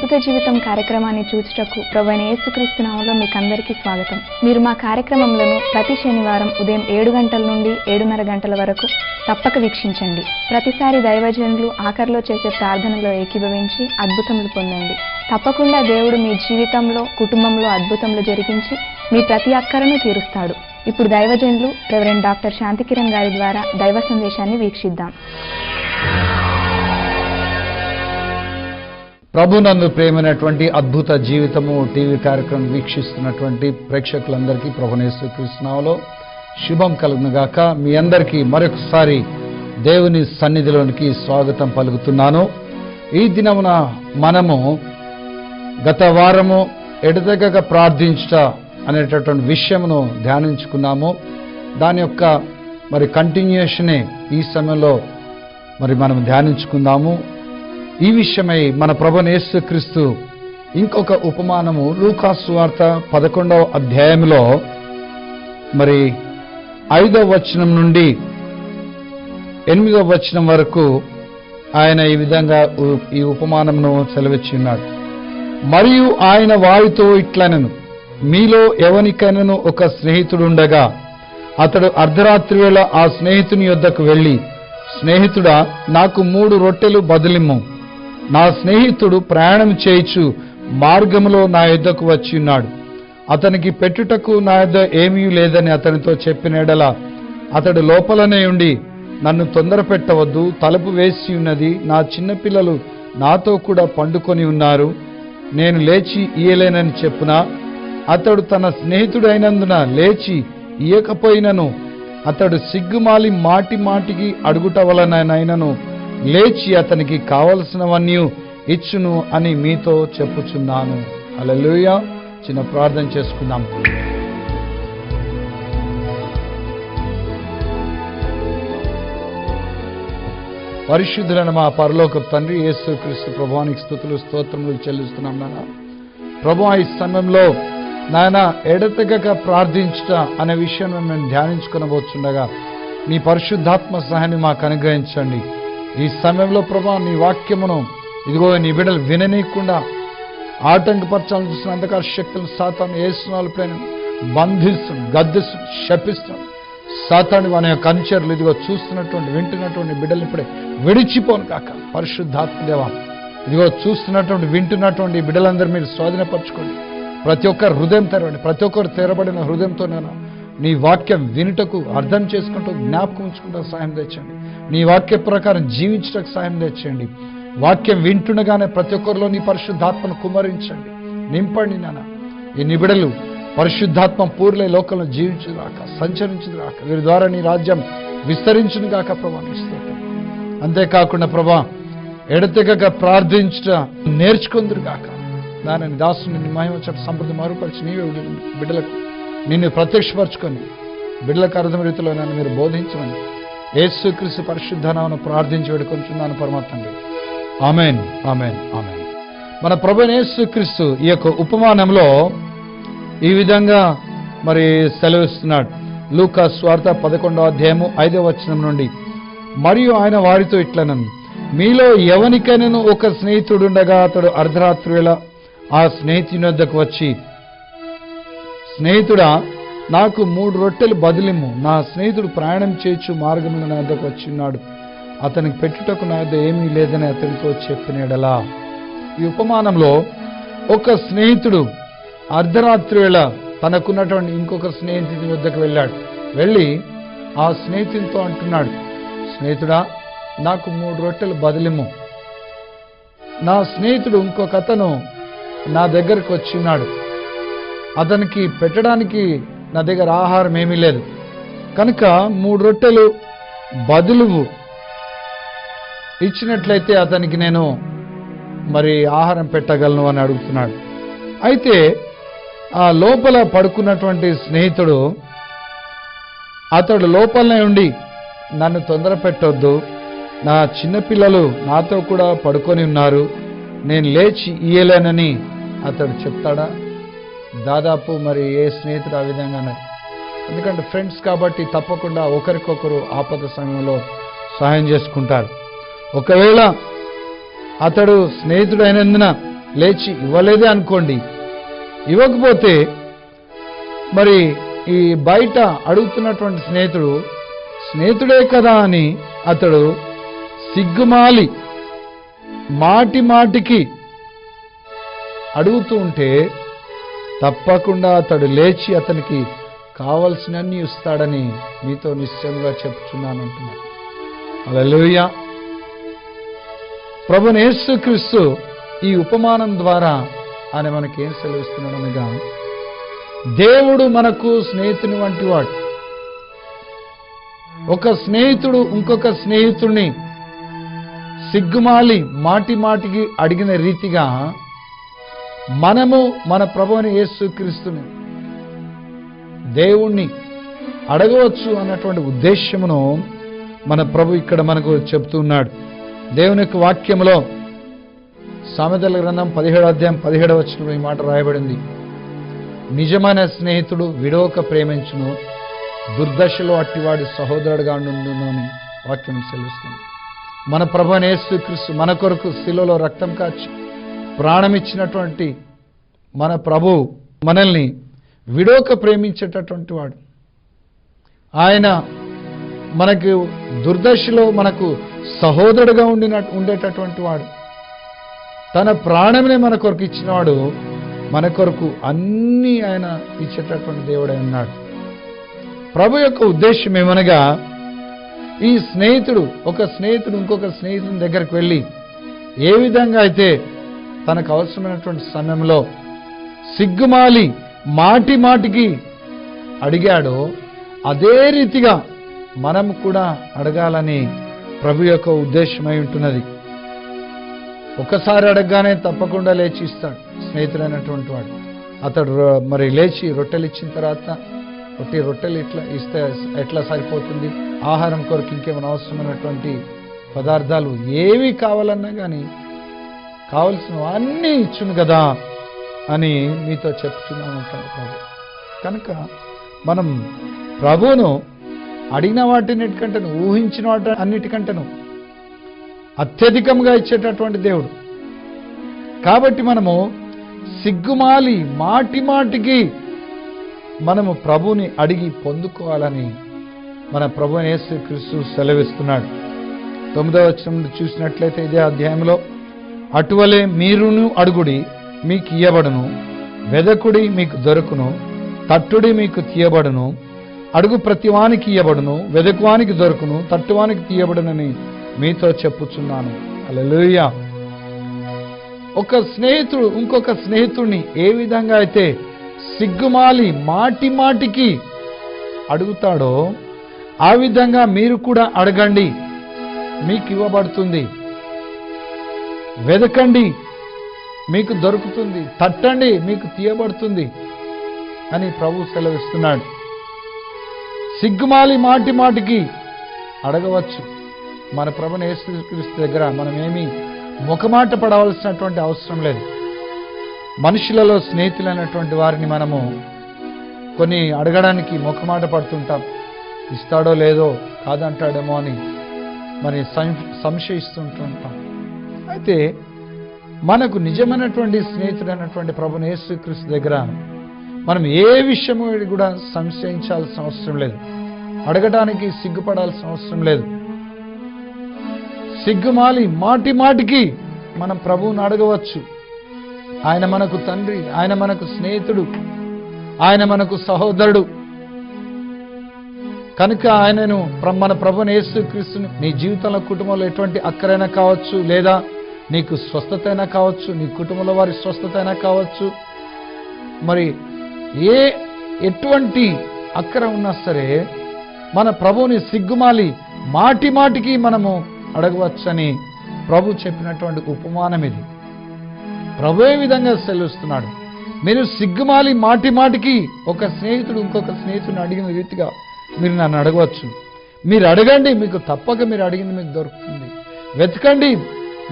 అద్భుత జీవితం కార్యక్రమాన్ని చూచుటకు ప్రభువైన యేసుక్రీస్తు నామములో మీకందరికీ స్వాగతం. మీరు మా కార్యక్రమములను ప్రతి శనివారం ఉదయం 7 గంటల నుండి 7:30 గంటల వరకు తప్పక వీక్షించండి. ప్రతిసారి దైవజనులు ఆఖరిలో చేసే ప్రార్థనలో ఏకీభవించి అద్భుతములు పొందండి. తప్పకుండా దేవుడు మీ జీవితంలో, కుటుంబంలో అద్భుతములు జరిగించి మీ ప్రతి అక్కరను తీరుస్తాడు. ఇప్పుడు దైవజనులు రెవరెండ్ డాక్టర్ శాంతికిరణ్ గారి ద్వారా దైవ సందేశాన్ని వీక్షిద్దాం. ప్రభునందు ప్రేమైనటువంటి అద్భుత జీవితము టీవీ కార్యక్రమం వీక్షిస్తున్నటువంటి ప్రేక్షకులందరికీ ప్రభువైన యేసుక్రీస్తు నామములో శుభం కలుగునుగాక. మీ అందరికీ మరొకసారి దేవుని సన్నిధిలోనికి స్వాగతం పలుకుతున్నాను. ఈ దినమున మనము గత వారము ఎడతెగక ప్రార్థించుట అనేటటువంటి విషయమును ధ్యానించుకున్నాము. దాని యొక్క కంటిన్యూషనే ఈ సమయంలో మనం ధ్యానించుకుందాము. ఈ విషయమై మన ప్రభువైన యేసుక్రీస్తు ఇంకొక ఉపమానము లూకా సువార్త 11వ అధ్యాయంలో 5వ వచనం నుండి 8వ వచనం వరకు ఆయన ఈ విధంగా ఈ ఉపమానమును సెలవిచ్చిన్నాడు. మరియు ఆయన వారితో ఇట్లనెను, మీలో ఎవనికైనను ఒక స్నేహితుడుండగా అతడు అర్ధరాత్రి వేళ ఆ స్నేహితుని యొద్దకు వెళ్ళి, స్నేహితుడా, నాకు 3 రొట్టెలు బదులిమ్ము, నా స్నేహితుడు ప్రయాణం చేయుచు మార్గములో నా యొద్దకు వచ్చి ఉన్నాడు, అతనికి పెట్టుటకు నా యొద్ద ఏమీ లేదని అతనితో చెప్పిన ఎడల అతడు లోపలనే ఉండి, నన్ను తొందర పెట్టవద్దు, తలుపు వేసి ఉన్నది, నా చిన్నపిల్లలు నాతో కూడా పండుకొని ఉన్నారు, నేను లేచి ఇయ్యలేనని చెప్పునా, అతడు తన స్నేహితుడైనందున లేచి ఇయ్యకపోయినను అతడు సిగ్గుమాలి మాటి మాటికి అడుగుట వలనైనను లేచి అతనికి కావలసినవన్నీ ఇచ్చును అని మీతో చెప్పుచున్నాను. హల్లెలూయా. చిన్న ప్రార్థన చేసుకుందాం. పరిశుద్ధులైన మా పరలోకపు తండ్రి యేసుక్రీస్తు ప్రభువానికి స్తుతులు స్తోత్రములు చెల్లిస్తున్నాం. నాయన ప్రభువా, ఈ సమయంలో నాయన ఎడతెగక ప్రార్థించుట అనే విషయాన్ని మేము ధ్యానించుకునబోతుండగా నీ పరిశుద్ధాత్మ సహాయాన్ని మాకు అనుగ్రహించండి. ఈ సమయంలో ప్రభువా, నీ వాక్యమును ఇదిగో నీ బిడ్డలు విననీయకుండా ఆటంకపరచాలని చూసిన అంధకార శక్తులను సాతాను యేసునామములో బంధిస్తున్నాం, గద్దిస్తున్నాం, శపిస్తున్నాం. సాతాను వాని యొక్క అనుచరులు ఇదిగో చూస్తున్నటువంటి వింటున్నటువంటి బిడ్డలు ఇప్పుడే విడిచిపోను కాక. పరిశుద్ధాత్మ దేవా, ఇదిగో చూస్తున్నటువంటి వింటున్నటువంటి బిడ్డలందరూ మీరు స్వాధీనపరచుకోండి. ప్రతి ఒక్కరు హృదయం తెరవండి. ప్రతి ఒక్కరు తెరబడిన హృదయంతో నేను నీ వాక్యం వినుటకు, అర్థం చేసుకుంటూ, జ్ఞాపకం ఉంచుకుంటూ సాయం తెచ్చండి. నీ వాక్య ప్రకారం జీవించడానికి సాయం తెచ్చండి. వాక్యం వింటుండగానే ప్రతి ఒక్కరిలో నీ పరిశుద్ధాత్మను కుమ్మరించండి, నింపండి. నాన్న ఈ నిబిడలు పరిశుద్ధాత్మ పూర్లే లోకంలో జీవించుగాక, సంచరించుగాక, వీరి ద్వారా నీ రాజ్యం విస్తరించును గాక ప్రభా. అంతేకాకుండా ప్రభా, ఎడతెగక ప్రార్థించుట నేర్చుకుందురుగాక. నాన్న నీ దాసుని నీ మహిమ చట్ట సమృద్ధి మరుపరిచి నీవే బిడ్డలకు నిన్ను ప్రత్యక్షపరచుకొని బిడ్డలకు అర్థం రీతిలో నన్ను మీరు బోధించమని యేసుక్రీస్తు పరిశుద్ధ నామమున ప్రార్థించి వేడుకొంచున్నాను పరమ తండ్రి. ఆమేన్, ఆమేన్, ఆమేన్. మన ప్రభువైన యేసుక్రీస్తు ఈ యొక్క ఉపమానంలో ఈ విధంగా సెలవిస్తున్నాడు. లూకా సువార్త 11వ అధ్యాయము 5వ వచనం నుండి, మరియు ఆయన వారితో ఇట్లనెను, మీలో ఎవనికైనను ఒక స్నేహితుడుండగా అతడు అర్ధరాత్రి వేళ ఆ స్నేహితుని వద్దకు వచ్చి, స్నేహితుడా, నాకు 3 రొట్టెలు బదులిమ్ము, నా స్నేహితుడు ప్రయాణం చేయొచ్చు మార్గంలో నా వద్దకు వచ్చి ఉన్నాడు, అతనికి పెట్టుటకు నా వద్ద ఏమీ లేదని అతనితో చెప్పిన ఎడల. ఈ ఉపమానంలో ఒక స్నేహితుడు అర్ధరాత్రి వేళ తనకున్నటువంటి ఇంకొక స్నేహితుని వద్దకు వెళ్ళి ఆ స్నేహితునితో అంటున్నాడు, స్నేహితుడా, నాకు 3 రొట్టెలు బదులిమ్ము, నా స్నేహితుడు ఇంకొక అతను నా దగ్గరకు వచ్చి ఉన్నాడు, అతనికి పెట్టడానికి నా దగ్గర ఆహారం ఏమీ లేదు, కనుక 3 రొట్టెలు బదులు ఇచ్చినట్లయితే అతనికి నేను ఆహారం పెట్టగలను అని అడుగుతున్నాడు. అయితే ఆ లోపల పడుకున్నటువంటి స్నేహితుడు అతడు లోపలనే ఉండి, నన్ను తొందర పెట్టొద్దు, నా చిన్నపిల్లలు నాతో కూడా పడుకొని ఉన్నారు, నేను లేచి ఇయ్యలేనని అతడు చెప్తాడా? దాదాపు ఏ స్నేహితుడు ఆ విధంగానే. ఎందుకంటే ఫ్రెండ్స్ కాబట్టి తప్పకుండా ఒకరికొకరు ఆపద సమయంలో సహాయం చేసుకుంటారు. ఒకవేళ అతడు స్నేహితుడైనందున లేచి ఇవ్వలేదే అనుకోండి, ఇవ్వకపోతే మరి ఈ బయట అడుగుతున్నటువంటి స్నేహితుడే కదా అని అతడు సిగ్గుమాలి మాటికి అడుగుతూ ఉంటే తప్పకుండా అతడు లేచి అతనికి కావలసినన్ని ఇస్తాడని మీతో నిశ్చయంగా చెప్తున్నాను అంటున్నాడు. హల్లెలూయా. ప్రభువైన యేసుక్రీస్తు ఈ ఉపమానం ద్వారా ఆయన మనకేం సెలవిస్తున్నాడనగా, దేవుడు మనకు స్నేహితుని వంటి వాడు. ఒక స్నేహితుడు ఇంకొక స్నేహితుడిని సిగ్గుమాలి మాటికి అడిగిన రీతిగా మనము మన ప్రభువైన యేసుక్రీస్తుని దేవుణ్ణి అడగవచ్చు అన్నటువంటి ఉద్దేశమును మన ప్రభు ఇక్కడ మనకు చెప్తున్నాడు. దేవుని యొక్క వాక్యంలో సామెతల గ్రంథం 17వ అధ్యాయం 17వ వచనంలో ఈ మాట రాయబడింది, నిజమైన స్నేహితుడు విడవక ప్రేమించును, దుర్దశలో అట్టివాడి సహోదరుడుగా నుండును అని వాక్యం సెలవుస్తుంది. మన ప్రభువైన యేసుక్రీస్తు మన కొరకు శిలువలో రక్తం కాచి ప్రాణమిచ్చినటువంటి మన ప్రభు మనల్ని విడవక ప్రేమించేటటువంటి వాడు. ఆయన మనకు దుర్దశలో మనకు సహోదరుడుగా ఉండేటటువంటి వాడు. తన ప్రాణమునే మన కొరకు ఇచ్చినవాడు. మన కొరకు అన్నీ ఆయన ఇచ్చేటటువంటి దేవుడై ఉన్నాడు. ప్రభు యొక్క ఉద్దేశం ఏమనగా, ఈ ఒక స్నేహితుడు ఇంకొక స్నేహితుని దగ్గరికి వెళ్ళి ఏ విధంగా అయితే తనకు అవసరమైనటువంటి సమయంలో సిగ్గుమాలి మాటికి అడిగాడో అదే రీతిగా మనం కూడా అడగాలని ప్రభు యొక్క ఉద్దేశమై ఉంటున్నది. ఒకసారి అడగగానే తప్పకుండా లేచి ఇస్తాడు స్నేహితుడైనటువంటి వాడు. అతడు మరి లేచి రొట్టెలు ఇచ్చిన తర్వాత రొట్టెలు ఇట్లా ఇస్తే ఎట్లా సరిపోతుంది, ఆహారం కొరకు ఇంకేమైనా అవసరమైనటువంటి పదార్థాలు ఏవి కావాలన్నా కానీ కావలసిన అన్నీ ఇచ్చును కదా అని మీతో చెప్తున్నాను అంటాడు ప్రభు. కనుక మనం ప్రభువును అడిగిన వాటిన్నిటికంటేను, ఊహించిన వాటి అన్నిటికంటేను అత్యధికంగా ఇచ్చేటటువంటి దేవుడు. కాబట్టి మనము సిగ్గుమాలి మాటికి మనము ప్రభువుని అడిగి పొందుకోవాలని మన ప్రభువైన యేసుక్రీస్తు సెలవిస్తున్నాడు. 9వ వచనం చూసినట్లయితే ఇదే అధ్యాయంలో, అటువలే మీరును అడుగుడి మీకు ఇయ్యబడును, వెదకుడి మీకు దొరుకును, తట్టుడి మీకు తీయబడును, అడుగు ప్రతివానికి ఇయ్యబడును, వెదకువానికి దొరుకును, తట్టువానికి తీయబడునని మీతో చెప్పుచున్నాను. హల్లెలూయా. ఒక స్నేహితుడు ఇంకొక స్నేహితుడిని ఏ విధంగా అయితే సిగ్గుమాలి మాటికి అడుగుతాడో ఆ విధంగా మీరు కూడా అడగండి, మీకు ఇవ్వబడుతుంది. వెదకండి, మీకు దొరుకుతుంది. తట్టండి, మీకు తీయబడుతుంది అని ప్రభు సెలవిస్తున్నాడు. సిగ్గుమాలి మాటికి అడగవచ్చు. మన ప్రభువైన యేసుక్రీస్తు దగ్గర మనం ఏమీ ముఖమాట పడవలసినటువంటి అవసరం లేదు. మనుషులలో స్నేహితులైనటువంటి వారిని మనము కొన్ని అడగడానికి ముఖమాట పడుతుంటాం. ఇస్తాడో లేదో, కాదంటాడేమో అని మరి సంశయిస్తుంటుంటాం. అయితే మనకు నిజమైనటువంటి స్నేహితుడైనటువంటి ప్రభువైన యేసుక్రీస్తు దగ్గర మనం ఏ విషయము కూడా సంశయించాల్సిన అవసరం లేదు, అడగడానికి సిగ్గుపడాల్సిన అవసరం లేదు. సిగ్గుమాలి మాటికి మనం ప్రభువుని అడగవచ్చు. ఆయన మనకు తండ్రి, ఆయన మనకు స్నేహితుడు, ఆయన మనకు సహోదరుడు. కనుక ఆయనను మన ప్రభువైన యేసుక్రీస్తుని నీ జీవితంలో, కుటుంబంలో ఎటువంటి అక్కరైనా కావచ్చు, లేదా నీకు స్వస్థత అయినా కావచ్చు, నీ కుటుంబంలో వారి స్వస్థత అయినా కావచ్చు, మరి ఎటువంటి అక్కర ఉన్నా సరే మన ప్రభువుని సిగ్గుమాలి మాటికి మనము అడగవచ్చని ప్రభు చెప్పినటువంటి ఉపమానం ఇది. ప్రభు ఏ విధంగా సెలవిస్తున్నాడు, మీరు సిగ్గుమాలి మాటికి ఒక స్నేహితుడు ఇంకొక స్నేహితుడిని అడిగిన రీతిగా మీరు నన్ను అడగవచ్చు. మీరు అడగండి, మీకు తప్పక మీరు అడిగింది మీకు దొరుకుతుంది. వెతకండి,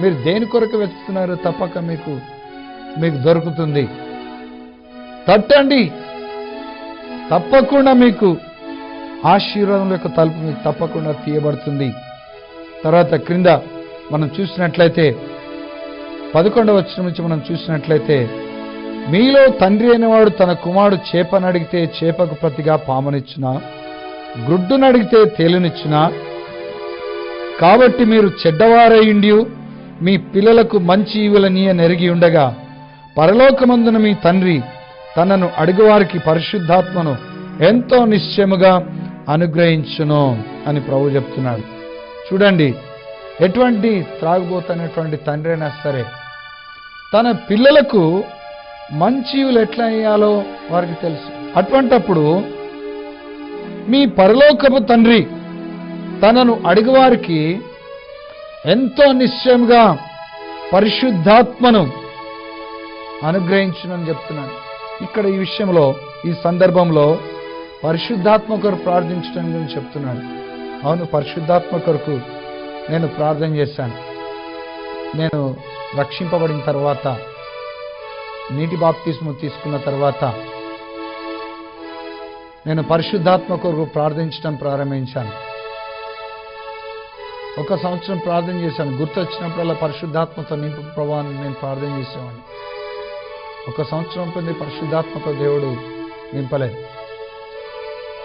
మీరు దేని కొరకు వెతుకుతున్నారు, తప్పక మీకు దొరుకుతుంది. తట్టండి, తప్పకుండా మీకు ఆశీర్వాదం యొక్క తలుపు మీకు తప్పకుండా తీయబడుతుంది. తర్వాత క్రింద మనం చూసినట్లయితే 11వ వచనం నుంచి మనం చూసినట్లయితే, మీలో తండ్రి అయినవాడు తన కుమారుడు చేపనడిగితే చేపకు ప్రతిగా పామునిచ్చునా, గ్రుడ్డునడిగితే తేలునిచ్చునా? కాబట్టి మీరు చెడ్డవారయుండి మీ పిల్లలకు మంచి ఈవులనీయ నెరిగి ఉండగా, పరలోకమందున మీ తండ్రి తనను అడుగువారికి పరిశుద్ధాత్మను ఎంతో నిశ్చయముగా అనుగ్రహించును అని ప్రభు చెప్తున్నాడు. చూడండి, ఎటువంటి త్రాగుబోతున్నటువంటి తండ్రి అయినా సరే తన పిల్లలకు మంచి ఈవులు ఎట్లా అయ్యాలో వారికి తెలుసు. అటువంటప్పుడు మీ పరలోకపు తండ్రి తనను అడుగువారికి ఎంతో నిశ్చయంగా పరిశుద్ధాత్మను అనుగ్రహించునని చెప్తున్నాను. ఇక్కడ ఈ విషయంలో, ఈ సందర్భంలో పరిశుద్ధాత్మ కొరకు ప్రార్థించడం గురించి చెప్తున్నాడు. అవును, పరిశుద్ధాత్మ కొరకు నేను ప్రార్థన చేశాను. నేను రక్షింపబడిన తర్వాత, నీటి బాప్తిస్ము తీసుకున్న తర్వాత నేను పరిశుద్ధాత్మ కొరకు ప్రార్థించడం ప్రారంభించాను. 1 సంవత్సరం ప్రార్థన చేశాను. గుర్తొచ్చినప్పుడల్లా పరిశుద్ధాత్మతో నింపు ప్రభావాన్ని నేను ప్రార్థన చేసేవాడిని. 1 సంవత్సరం పొంది పరిశుద్ధాత్మతో దేవుడు నింపలేదు.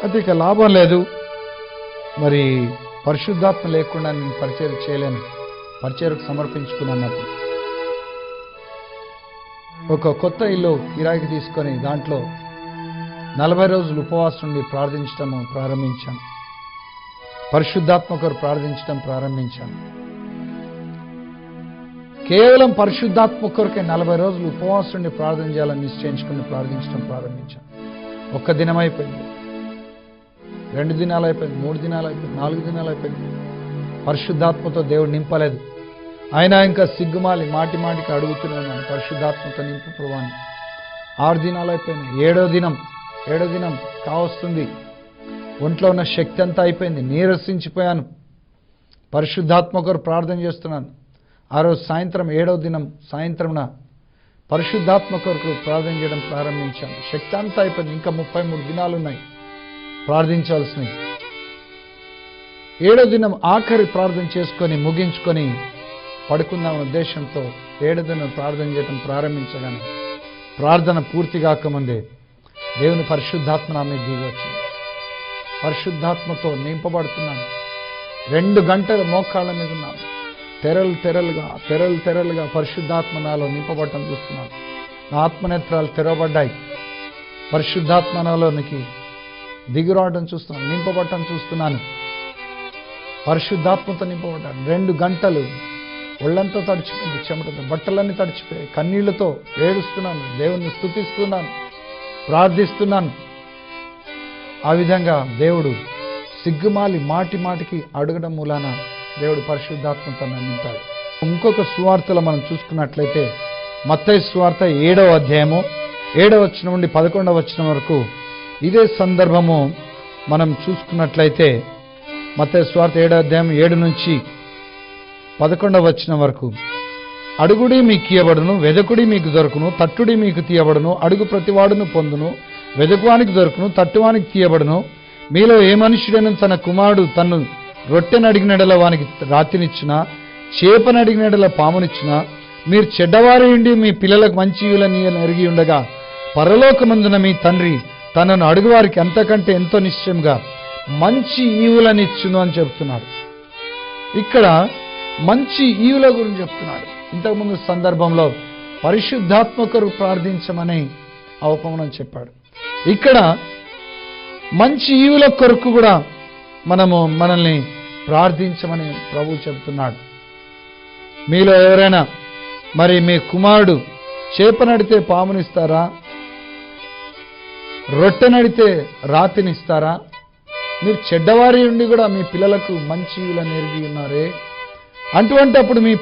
అది ఇక లాభం లేదు. మరి పరిశుద్ధాత్మ లేకుండా నేను పరిచయం చేయలేను, పరిచయకు సమర్పించుకున్నప్పుడు ఒక కొత్త ఇల్లు కిరాయికి తీసుకొని దాంట్లో 40 రోజులు ఉపవాసం నుండి ప్రార్థించడం ప్రారంభించాను. పరిశుద్ధాత్మ కొరకు ప్రార్థించడం ప్రారంభించాను. కేవలం పరిశుద్ధాత్మ కొరకే 40 రోజులు ఉపవాసం నుండి ప్రార్థన చేయాలని నిశ్చయించుకుని ప్రార్థించడం ప్రారంభించాను. 1 దినం అయిపోయింది, 2 దినాలు అయిపోయింది, 3 దినాలు అయిపోయింది, 4 దినాలు అయిపోయింది. పరిశుద్ధాత్మతో దేవుడు నింపలేదు. ఆయన ఇంకా సిగ్గుమాలి మాటికి అడుగుతున్నాను, పరిశుద్ధాత్మతో నింపు ప్రభువాన్ని. 6 దినాలు అయిపోయినాయి, 7వ దినం కావస్తుంది. ఒంట్లో ఉన్న శక్తి అంతా అయిపోయింది, నీరసించిపోయాను. పరిశుద్ధాత్మ కొరకు ప్రార్థన చేస్తున్నాను. ఆ రోజు సాయంత్రం 7వ దినం సాయంత్రంన పరిశుద్ధాత్మ కొరకు ప్రార్థన చేయడం ప్రారంభించాను. శక్తి అంతా అయిపోయింది, ఇంకా 33 దినాలు ఉన్నాయి ప్రార్థించాల్సినవి. 7వ దినం ఆఖరి ప్రార్థన చేసుకొని ముగించుకొని పడుకుందామన్న ఉద్దేశంతో 7వ దినం ప్రార్థన చేయడం ప్రారంభించగానే ప్రార్థన పూర్తి కాకముందే దేవుని పరిశుద్ధాత్మ నా మీద దిగి వచ్చింది. పరిశుద్ధాత్మతో నింపబడుతున్నాను. 2 గంటలు మోకాళ్ళ మీద ఉన్నాను. తెరలుగా పరిశుద్ధాత్మ నాలో నింపబడటం చూస్తున్నాను. నా ఆత్మనేత్రాలు తెరవబడ్డాయి. పరిశుద్ధాత్మ నాలోనికి దిగిరావడం చూస్తున్నాను, నింపబడటం చూస్తున్నాను. పరిశుద్ధాత్మతో నింపబడ్డాను. 2 గంటలు ఒళ్ళంతా తడిచిపోయింది, చెమటతో, బట్టలన్నీ తడిచిపోయాయి. కన్నీళ్లతో ఏడుస్తున్నాను, దేవుణ్ణి స్తుతిస్తున్నాను, ప్రార్థిస్తున్నాను. ఆ విధంగా దేవుడు సిగ్గుమాలి మాటికి అడగడం మూలాన దేవుడు పరిశుద్ధాత్మతో నింపాడు. ఇంకొక సువార్తలో మనం చూసుకున్నట్లయితే మత్తయి సువార్త 7వ అధ్యాయము 7వ వచనం నుండి 11వ వచనం వరకు ఇదే సందర్భము మనం చూసుకున్నట్లయితే మత్తయి సువార్త 7వ అధ్యాయం 7 నుంచి 11వ వచనం వరకు, అడుగుడి మీకు ఇయ్యబడును, వెదకుడి మీకు దొరుకును, తట్టుడి మీకు తీయబడును, అడుగు ప్రతివాడును పొందును, వెదకువానికి దొరుకును, తట్టువానికి తీయబడును. మీలో ఏ మనుష్యుడైనా తన కుమారుడు తన్ను రొట్టెనడిగినడల వానికి రాతినిచ్చునా, చేపనడిగినడల పామునిచ్చునా? మీరు చెడ్డవారి ఉండి మీ పిల్లలకు మంచి ఈవులని ఎరిగి ఉండగా, పరలోకమందున మీ తండ్రి తనను అడుగువారికి అంతకంటే ఎంతో నిశ్చయంగా మంచి ఈవులనిచ్చును అని చెప్తున్నాడు. ఇక్కడ మంచి ఈవుల గురించి చెప్తున్నాడు. ఇంతకుముందు సందర్భంలో పరిశుద్ధాత్మ కొరకు ప్రార్థించమని ఆ ఉపమానం చెప్పాడు. ఇక్కడ మంచి ఈవుల కొరకు కూడా మనల్ని ప్రార్థించమని ప్రభు చెప్తున్నాడు. మీలో ఎవరైనా మరి మీ కుమారుడు చేపనడితే పామునిస్తారా, రొట్టెనడితే రాతినిస్తారా? మీరు చెడ్డవారి ఉండి కూడా మీ పిల్లలకు మంచి ఈవులను ఎరిగి ఉన్నారే. అటువంటప్పుడు మీ